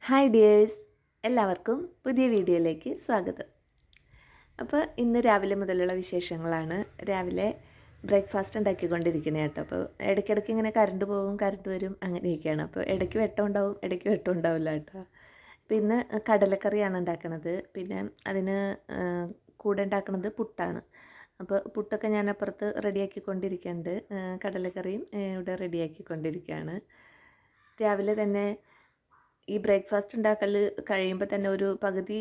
Hi dears, എല്ലാവർക്കും പുതിയ വീഡിയോയിലേക്ക് സ്വാഗതം. അപ്പോൾ ഇന്ന് രാവിലെ മുതലുള്ള വിശേഷങ്ങളാണ്. രാവിലെ ബ്രേക്ക്ഫാസ്റ്റ് ഉണ്ടാക്കിക്കൊണ്ടിരിക്കുന്നത് കേട്ടോ. അപ്പോൾ ഇടയ്ക്കിടയ്ക്ക് ഇങ്ങനെ കറണ്ട് പോകും, കറണ്ട് വരും, അങ്ങനെയൊക്കെയാണ്. അപ്പോൾ ഇടയ്ക്ക് വെട്ടം ഉണ്ടാവും, ഇടയ്ക്ക് വെട്ടം ഉണ്ടാവില്ല കേട്ടോ. അപ്പോൾ ഇന്ന് കടലക്കറിയാണ് ഉണ്ടാക്കുന്നത്. പിന്നെ അതിന് കൂടെ ഉണ്ടാക്കുന്നത് പുട്ടാണ്. അപ്പോൾ പുട്ടൊക്കെ ഞാൻ അപ്പുറത്ത് റെഡിയാക്കിക്കൊണ്ടിരിക്കുന്നുണ്ട്. കടലക്കറിയും ഇവിടെ റെഡിയാക്കിക്കൊണ്ടിരിക്കുകയാണ്. രാവിലെ തന്നെ ഈ ബ്രേക്ക്ഫാസ്റ്റ് ഉണ്ടാക്കൽ കഴിയുമ്പോൾ തന്നെ ഒരു പകുതി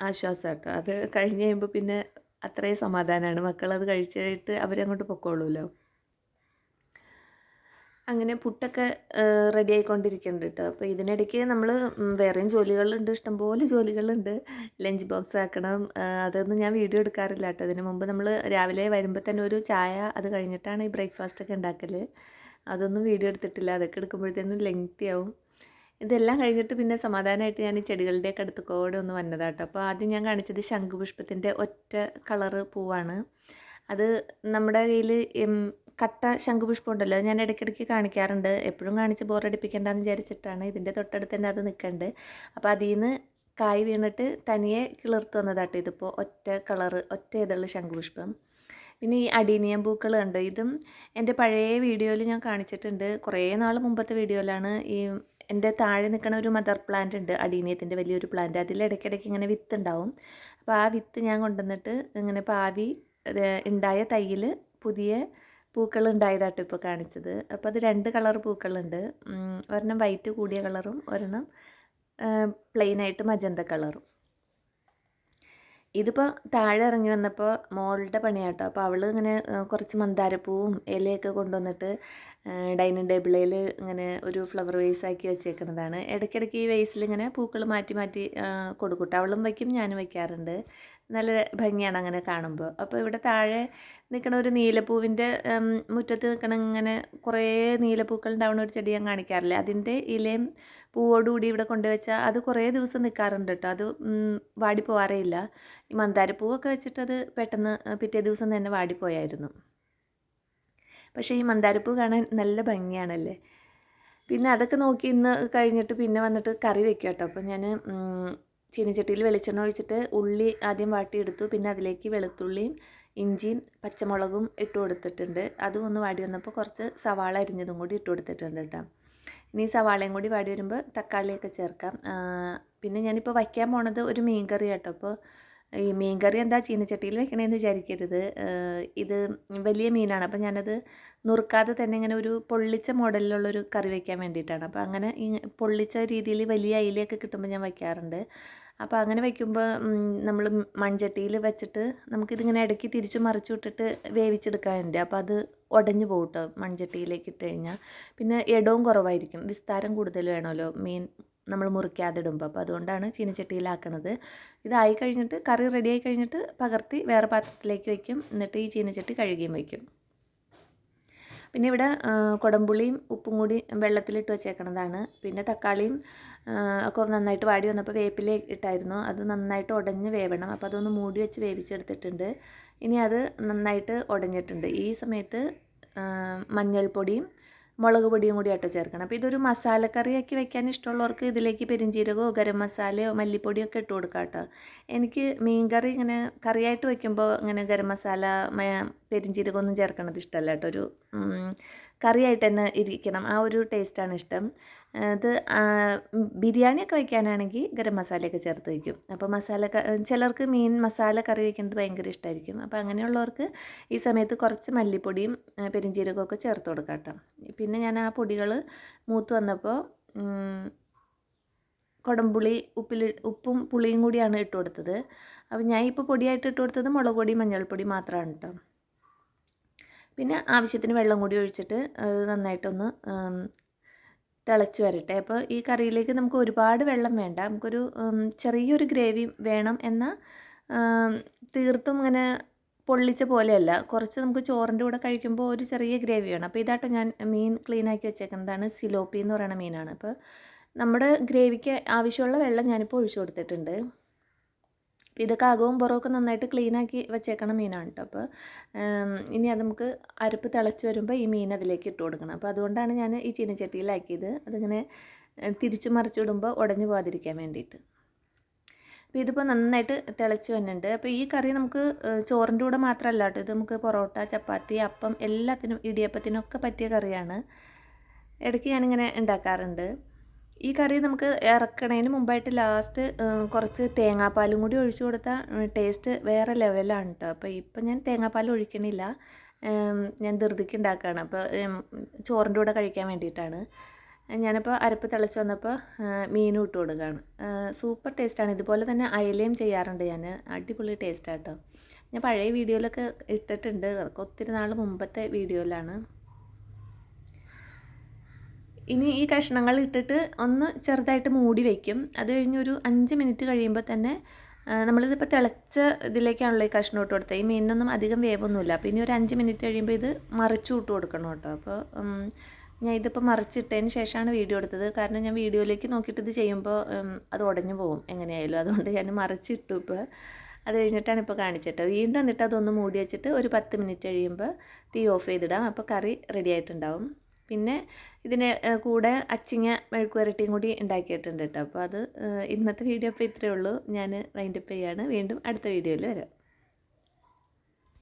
ആശ്വാസം കേട്ടോ. അത് കഴിഞ്ഞ് കഴിയുമ്പോൾ പിന്നെ അത്രയും സമാധാനമാണ്. മക്കളത് കഴിച്ചിട്ട് അവരങ്ങോട്ട് പൊക്കോളൂല്ലോ. അങ്ങനെ പുട്ടൊക്കെ റെഡി ആയിക്കൊണ്ടിരിക്കുന്നുണ്ട് കേട്ടോ. അപ്പോൾ ഇതിനിടയ്ക്ക് നമ്മൾ വേറെയും ജോലികളുണ്ട്, ഇഷ്ടംപോലെ ജോലികളുണ്ട്. ലഞ്ച് ബോക്സ് ആക്കണം, അതൊന്നും ഞാൻ വീഡിയോ എടുക്കാറില്ല കേട്ടോ. അതിന് മുമ്പ് നമ്മൾ രാവിലെ വരുമ്പോൾ തന്നെ ഒരു ചായ, അത് കഴിഞ്ഞിട്ടാണ് ഈ ബ്രേക്ക്ഫാസ്റ്റൊക്കെ ഉണ്ടാക്കൽ. അതൊന്നും വീഡിയോ എടുത്തിട്ടില്ല. അതൊക്കെ എടുക്കുമ്പോഴത്തേനും ലെങ്തി ആവും. ഇതെല്ലാം കഴിഞ്ഞിട്ട് പിന്നെ സമാധാനമായിട്ട് ഞാൻ ഈ ചെടികളുടെയൊക്കെ അടുത്തുകൂടെ ഒന്ന് വന്നതാട്ടോ. അപ്പോൾ ആദ്യം ഞാൻ കാണിച്ചത് ശംഖുപുഷ്പത്തിൻ്റെ ഒറ്റ കളറ് പൂവാണ്. അത് നമ്മുടെ കയ്യിൽ കട്ട ശംഖുപുഷ്പം ഉണ്ടല്ലോ, ഞാൻ ഇടയ്ക്കിടയ്ക്ക് കാണിക്കാറുണ്ട്. എപ്പോഴും കാണിച്ച് ബോറടിപ്പിക്കേണ്ടെന്ന് വിചാരിച്ചിട്ടാണ്. ഇതിൻ്റെ തൊട്ടടുത്ത് തന്നെ അത് നിൽക്കുന്നുണ്ട്. അപ്പോൾ അതിൽ നിന്ന് കായ് വീണിട്ട് തനിയെ കിളിർത്ത് വന്നതാട്ടോ. ഇതിപ്പോൾ ഒറ്റ കളറ്, ഒറ്റ ഇതുള്ള ശംഖുപുഷ്പം. പിന്നെ ഈ അഡീനിയം പൂക്കൾ ഉണ്ട്. ഇതും എൻ്റെ പഴയ വീഡിയോയിൽ ഞാൻ കാണിച്ചിട്ടുണ്ട്. കുറേ നാൾ മുമ്പത്തെ വീഡിയോയിലാണ്. എൻ്റെ താഴെ നിൽക്കുന്ന ഒരു മദർ പ്ലാന്റ് ഉണ്ട്, അഡീനിയത്തിൻ്റെ വലിയൊരു പ്ലാന്റ്. അതിൽ ഇടയ്ക്കിടയ്ക്ക് ഇങ്ങനെ വിത്ത് ഉണ്ടാവും. അപ്പോൾ ആ വിത്ത് ഞാൻ കൊണ്ടുവന്നിട്ട് ഇങ്ങനെ പാവി ഉണ്ടായ തൈയിൽ പുതിയ പൂക്കൾ ഉണ്ടായതാട്ടോ ഇപ്പോൾ കാണിച്ചത്. അപ്പോൾ അത് 2 കളർ പൂക്കളുണ്ട്. ഒരെണ്ണം വൈറ്റ് കൂടിയ കളറും ഒരെണ്ണം പ്ലെയിനായിട്ട് മജന്ത കളറും. ഇതിപ്പോൾ താഴെ ഇറങ്ങി വന്നപ്പോൾ മോളുടെ പണിയാട്ടോ. അപ്പോൾ അവൾ ഇങ്ങനെ കുറച്ച് മന്ദാരപ്പൂവും ഇലയൊക്കെ കൊണ്ടുവന്നിട്ട് ഡൈനിങ് ടേബിളിൽ ഇങ്ങനെ ഒരു ഫ്ലവർ വേസ് ആക്കി വെച്ചേക്കുന്നതാണ്. ഇടയ്ക്കിടയ്ക്ക് ഈ വേസിൽ ഇങ്ങനെ പൂക്കൾ മാറ്റി മാറ്റി കൊടുക്കൂട്ടോ. അവളും വയ്ക്കും, ഞാനും വയ്ക്കാറുണ്ട്. നല്ല ഭംഗിയാണ് അങ്ങനെ കാണുമ്പോൾ. അപ്പോൾ ഇവിടെ താഴെ നിൽക്കണ ഒരു നീലപ്പൂവിൻ്റെ മുറ്റത്ത് നിൽക്കണ ഇങ്ങനെ കുറേ നീലപ്പൂക്കൾ ഉണ്ടാവുന്ന ഒരു ചെടി ഞാൻ കാണിക്കാറില്ല. അതിൻ്റെ ഇലയും പൂവോടുകൂടി ഇവിടെ കൊണ്ടുവച്ചാൽ അത് കുറേ ദിവസം നിൽക്കാറുണ്ട് കേട്ടോ. അത് വാടി പോവാറേ ഇല്ല. ഈ മന്ദാരപ്പൂവൊക്കെ വെച്ചിട്ട് അത് പെട്ടെന്ന് പിറ്റേ ദിവസം തന്നെ വാടിപ്പോയായിരുന്നു. പക്ഷേ ഈ മന്ദാരപ്പൂ കാണാൻ നല്ല ഭംഗിയാണല്ലേ. പിന്നെ അതൊക്കെ നോക്കി ഇന്ന് കഴിഞ്ഞിട്ട് പിന്നെ വന്നിട്ട് കറി വെക്കുക കേട്ടോ. അപ്പോൾ ഞാൻ ചീനിച്ചട്ടിയിൽ വെളിച്ചെണ്ണ ഒഴിച്ചിട്ട് ഉള്ളി ആദ്യം വാട്ടിയെടുത്തു. പിന്നെ അതിലേക്ക് വെളുത്തുള്ളിയും ഇഞ്ചിയും പച്ചമുളകും ഇട്ട് കൊടുത്തിട്ടുണ്ട്. അതും ഒന്ന് വാടി വന്നപ്പോൾ കുറച്ച് സവാള അരിഞ്ഞതും കൂടി ഇട്ട് കൊടുത്തിട്ടുണ്ട് കേട്ടോ. ഇനി സവാളയും കൂടി വാടി വരുമ്പോൾ തക്കാളിയൊക്കെ ചേർക്കാം. പിന്നെ ഞാനിപ്പോൾ വയ്ക്കാൻ പോണത് ഒരു മീൻ കറി കേട്ടോ. അപ്പോൾ ഈ മീൻ കറി എന്താ ചീനച്ചട്ടിയിൽ വെക്കണേന്ന് വിചാരിക്കരുത്. ഇത് വലിയ മീനാണ്. അപ്പോൾ ഞാനത് നുറുക്കാതെ തന്നെ ഇങ്ങനെ ഒരു പൊള്ളിച്ച മോഡലിലുള്ളൊരു കറി വയ്ക്കാൻ വേണ്ടിയിട്ടാണ്. അപ്പോൾ അങ്ങനെ ഈ പൊള്ളിച്ച രീതിയിൽ വലിയ അയിലയൊക്കെ കിട്ടുമ്പോൾ ഞാൻ വയ്ക്കാറുണ്ട്. അപ്പോൾ അങ്ങനെ വയ്ക്കുമ്പോൾ നമ്മൾ മൺചട്ടിയിൽ വെച്ചിട്ട് നമുക്കിതിങ്ങനെ ഇടയ്ക്ക് തിരിച്ച് മറിച്ചു വിട്ടിട്ട് വേവിച്ചെടുക്കാനുണ്ട്. അപ്പോൾ അത് ഉടഞ്ഞു പോകും കേട്ടോ മൺചട്ടിയിലേക്ക് ഇട്ട് കഴിഞ്ഞാൽ. പിന്നെ ഇടവും കുറവായിരിക്കും, വിസ്താരം കൂടുതൽ വേണമല്ലോ മീൻ നമ്മൾ മുറിക്കാതെ ഇടുമ്പോൾ. അപ്പോൾ അതുകൊണ്ടാണ് ചീനച്ചട്ടിയിലാക്കണത്. ഇതായി കഴിഞ്ഞിട്ട് കറി റെഡിയായി കഴിഞ്ഞിട്ട് പകർത്തി വേറെ പാത്രത്തിലേക്ക് വയ്ക്കും. എന്നിട്ട് ഈ ചീനച്ചട്ടി കഴുകിയും വയ്ക്കും. പിന്നെ ഇവിടെ കുടംപുളിയും ഉപ്പും കൂടി വെള്ളത്തിലിട്ട് വെച്ചേക്കണതാണ്. പിന്നെ തക്കാളിയും ഒക്കെ നന്നായിട്ട് വാടി വന്നപ്പോൾ വേപ്പില ഇട്ടായിരുന്നു. അത് നന്നായിട്ട് ഉടഞ്ഞ് വേവണം. അപ്പോൾ അതൊന്ന് മൂടി വെച്ച് വേവിച്ചെടുത്തിട്ടുണ്ട്. ഇനി അത് നന്നായിട്ട് ഉടഞ്ഞിട്ടുണ്ട്. ഈ സമയത്ത് മഞ്ഞൾപ്പൊടിയും മുളക് പൊടിയും കൂടി ആട്ടോ ചേർക്കണം. അപ്പോൾ ഇതൊരു മസാലക്കറിയാക്കി വെക്കാൻ ഇഷ്ടമുള്ളവർക്ക് ഇതിലേക്ക് പെരിഞ്ചീരകമോ ഗരം മസാലയോ മല്ലിപ്പൊടിയോ ഒക്കെ ഇട്ട് കൊടുക്കാം കേട്ടോ. എനിക്ക് മീൻ കറി ഇങ്ങനെ കറിയായിട്ട് വയ്ക്കുമ്പോൾ ഇങ്ങനെ ഗരം മസാല പെരിഞ്ചീരകമൊന്നും ചേർക്കണത് ഇഷ്ടമല്ല കേട്ടോ. ഒരു കറിയായിട്ട് തന്നെ ഇരിക്കണം, ആ ഒരു ടേസ്റ്റാണ് ഇഷ്ടം. അത് ബിരിയാണിയൊക്കെ വയ്ക്കാനാണെങ്കിൽ ഗരം മസാലയൊക്കെ ചേർത്ത് വയ്ക്കും. അപ്പോൾ ചിലർക്ക് മീൻ മസാല കറി വയ്ക്കുന്നത് ഭയങ്കര ഇഷ്ടമായിരിക്കും. അപ്പോൾ അങ്ങനെയുള്ളവർക്ക് ഈ സമയത്ത് കുറച്ച് മല്ലിപ്പൊടിയും പെരിഞ്ചീരകമൊക്കെ ചേർത്ത് കൊടുക്കാം കേട്ടോ. പിന്നെ ഞാൻ ആ പൊടികൾ മൂത്ത് വന്നപ്പോൾ കുടംപുളി ഉപ്പും പുളിയും കൂടിയാണ് ഇട്ട് കൊടുത്തത്. അപ്പോൾ ഞാൻ ഇപ്പോൾ പൊടിയായിട്ട് ഇട്ട് കൊടുത്തത് മുളക് പൊടി മഞ്ഞൾപ്പൊടി മാത്രമാണ് കേട്ടോ. പിന്നെ ആവശ്യത്തിന് വെള്ളം കൂടി ഒഴിച്ചിട്ട് അത് നന്നായിട്ടൊന്ന് തിളച്ച് വരട്ടെ. അപ്പോൾ ഈ കറിയിലേക്ക് നമുക്ക് ഒരുപാട് വെള്ളം വേണ്ട, നമുക്കൊരു ചെറിയൊരു ഗ്രേവി വേണം. എന്നാൽ തീർത്തും ഇങ്ങനെ പൊള്ളിച്ച പോലെയല്ല, കുറച്ച് നമുക്ക് ചോറിൻ്റെ കൂടെ കഴിക്കുമ്പോൾ ഒരു ചെറിയ ഗ്രേവി വേണം. അപ്പോൾ ഇതാട്ടോ ഞാൻ മീൻ ക്ലീനാക്കി വെച്ചേക്കുന്നതാണ്. സിലോപ്പി എന്ന് പറയുന്ന മീനാണ്. അപ്പോൾ നമ്മുടെ ഗ്രേവിക്ക് ആവശ്യമുള്ള വെള്ളം ഞാനിപ്പോൾ ഒഴിച്ചു കൊടുത്തിട്ടുണ്ട്. അപ്പോൾ ഇതൊക്കെ അകവും പുറമൊക്കെ നന്നായിട്ട് ക്ലീനാക്കി വെച്ചേക്കണ മീനാണ് കേട്ടോ. അപ്പോൾ ഇനി അത് നമുക്ക് അരപ്പ് തിളച്ച് വരുമ്പോൾ ഈ മീൻ അതിലേക്ക് ഇട്ട് കൊടുക്കണം. അപ്പോൾ അതുകൊണ്ടാണ് ഞാൻ ഈ ചീനച്ചട്ടിയിലാക്കിയത്. അതിങ്ങനെ തിരിച്ചു മറിച്ചിടുമ്പോൾ ഉടഞ്ഞു പോകാതിരിക്കാൻ വേണ്ടിയിട്ട്. അപ്പോൾ ഇതിപ്പോൾ നന്നായിട്ട് തിളച്ച് വന്നിട്ടുണ്ട്. അപ്പോൾ ഈ കറി നമുക്ക് ചോറിൻ്റെ കൂടെ മാത്രമല്ല കേട്ടോ, ഇത് നമുക്ക് പൊറോട്ട, ചപ്പാത്തി, അപ്പം എല്ലാത്തിനും ഇടിയപ്പത്തിനൊക്കെ പറ്റിയ കറിയാണ്. ഇടയ്ക്ക് ഞാനിങ്ങനെ ഉണ്ടാക്കാറുണ്ട്. ഈ കറി നമുക്ക് ഇറക്കണതിന് മുമ്പായിട്ട് ലാസ്റ്റ് കുറച്ച് തേങ്ങാപ്പാലും കൂടി ഒഴിച്ചു കൊടുത്താൽ ടേസ്റ്റ് വേറെ ലെവലാണ് കേട്ടോ. അപ്പോൾ ഇപ്പം ഞാൻ തേങ്ങാപ്പാൽ ഒഴിക്കണില്ല, ഞാൻ ധൃതിക്ക് ഉണ്ടാക്കുകയാണ്. അപ്പോൾ ചോറിൻ്റെ കൂടെ കഴിക്കാൻ വേണ്ടിയിട്ടാണ്. ഞാനിപ്പോൾ അരപ്പ് തിളച്ച് വന്നപ്പോൾ മീനും ഇട്ട് കൊടുക്കുകയാണ്. സൂപ്പർ ടേസ്റ്റാണ്. ഇതുപോലെ തന്നെ അയലയും ചെയ്യാറുണ്ട് ഞാൻ, അടിപൊളി ടേസ്റ്റാണ് കേട്ടോ. ഞാൻ പഴയ വീഡിയോയിലൊക്കെ ഇട്ടിട്ടുണ്ട്, ഒത്തിരി നാൾ മുമ്പത്തെ വീഡിയോയിലാണ്. ഇനി ഈ കഷ്ണങ്ങൾ ഇട്ടിട്ട് ഒന്ന് ചെറുതായിട്ട് മൂടി വയ്ക്കും. അത് കഴിഞ്ഞൊരു 5 മിനിറ്റ് കഴിയുമ്പോൾ തന്നെ നമ്മളിതിപ്പോൾ തിളച്ച ഇതിലേക്കാണല്ലോ ഈ കഷ്ണം ഇട്ട് കൊടുത്തത്. ഈ മീനിനൊന്നും അധികം വേവൊന്നുമില്ല. അപ്പോൾ ഇനി ഒരു 5 മിനിറ്റ് കഴിയുമ്പോൾ ഇത് മറിച്ചു ഇട്ട് കൊടുക്കണം കേട്ടോ. അപ്പോൾ ഞാൻ ഇതിപ്പോൾ മറിച്ചിട്ടതിന് ശേഷമാണ് വീഡിയോ എടുത്തത്. കാരണം ഞാൻ വീഡിയോയിലേക്ക് നോക്കിയിട്ട് ഇത് ചെയ്യുമ്പോൾ അത് ഉടഞ്ഞു പോകും എങ്ങനെയായാലും. അതുകൊണ്ട് ഞാൻ മറിച്ചിട്ടു ഇപ്പോൾ. അത് കഴിഞ്ഞിട്ടാണ് ഇപ്പോൾ കാണിച്ചിട്ട്. വീണ്ടും എന്നിട്ട് അതൊന്ന് മൂടി വെച്ചിട്ട് ഒരു 10 മിനിറ്റ് കഴിയുമ്പോൾ തീ ഓഫ് ചെയ്തിടാം. അപ്പോൾ കറി റെഡി ആയിട്ടുണ്ടാവും. പിന്നെ ഇതിന് കൂടെ അച്ചിങ്ങ മെഴുക്ക് വരട്ടിയും കൂടി ഉണ്ടാക്കിയിട്ടുണ്ട് കേട്ടോ. അപ്പോൾ അത് ഇന്നത്തെ വീഡിയോ അപ്പോൾ ഇത്രയേ ഉള്ളൂ. ഞാൻ വൈൻഡപ്പ് ചെയ്യാണ്. വീണ്ടും അടുത്ത വീഡിയോയിൽ വരാം.